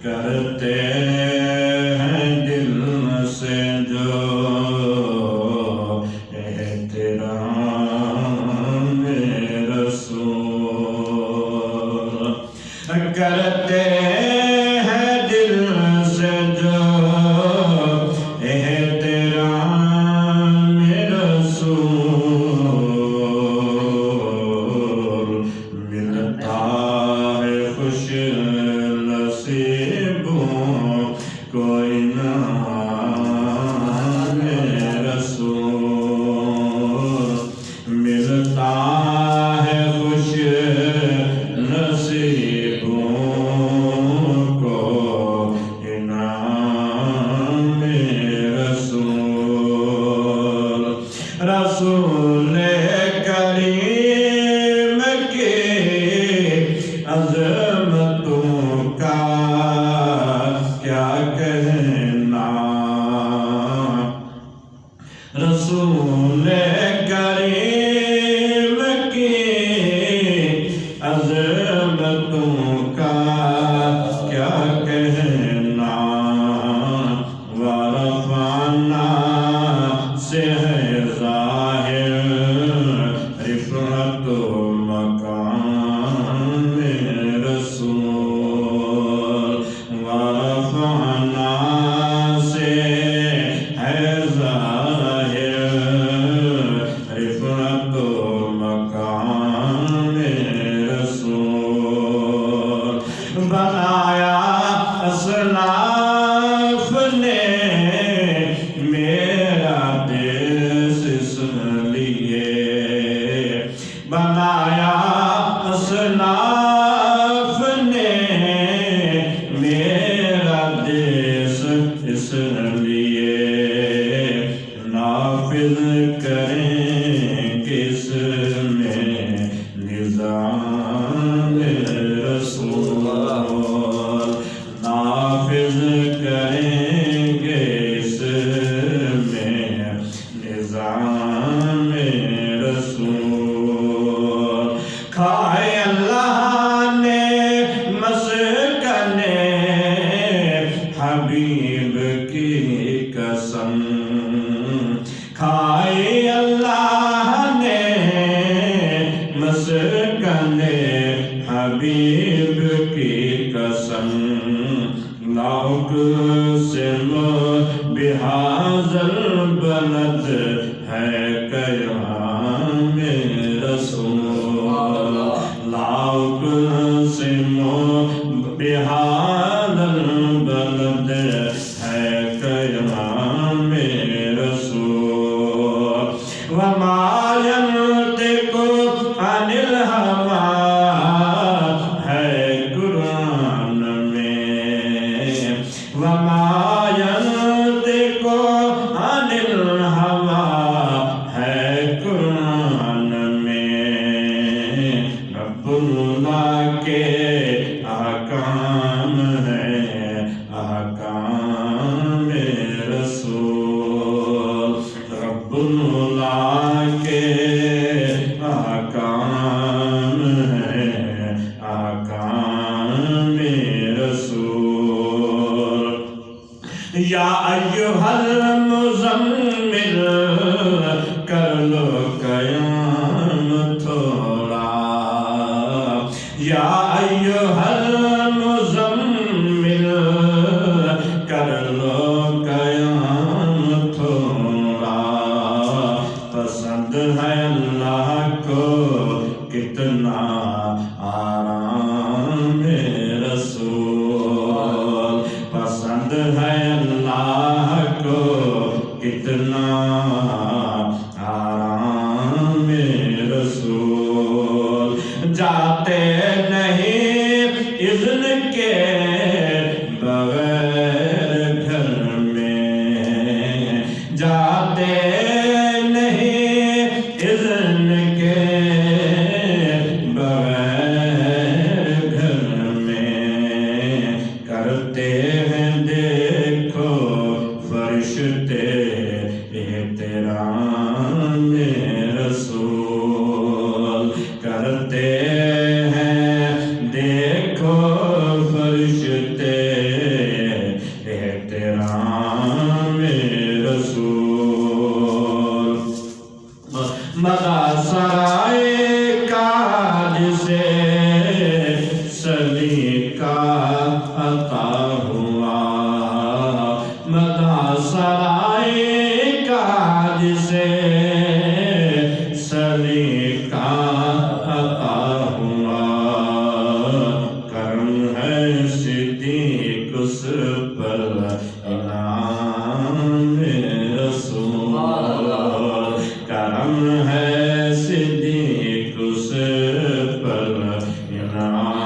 کرتے ہیں دل سے جو احترام رسول، کرتے ہیں دل سے جو احترام رسول، ملتا ہے خوش نصیبوں کو انعام رسول، ملتا ہے خوش نصیبوں کو انعام رسول، رسول کریم کی عظمتوں کا کیا کہنا، رسول کریم کی عظمتوں کا کیا کہنا، ورفعنا سے ہے ظاہر رفعت و مقام رسول، ورفعنا سے ہے ظاہر رفعت و مقام رسول، بنایا اسلاف نے میرا دیس اس لیے، بنایا اسلاف نے میرا دیس اس لیے، نافذ کریں کس میں نظام رسول، نافذ کریں گے اس میں نظام رسول، کھائے اللہ نے مسکن حبیب کی قسم، کھائے اللہ نے مسکن حبیب کی قسم، لا اقسم بہذا البلد ہے قیام رسول، لا اقسم بہذا البلد ہے قیام رسول، وما ينطق عن الهوى ہے قرآن میں، وما ينطق عن الهوى ہے قرآن میں، رب اللہ کے احکام ہیں احکام رسول، رب اللہ کے احکام ہیں احکام رسول، یا ایھا المزمل کر لو قیام تھوڑا، یا ایھا المزمل کر لو قیام تھوڑا، پسند ہے اللہ کو کتنا آرام رسول، پسند ہے اللہ کو سلیقہ عطا ہوا مدح سرائے کا جسے سلیقہ عطا ہوا کرم ہے صدیق اس پر انعام رسول کرم ہے صدیق اس پر انعام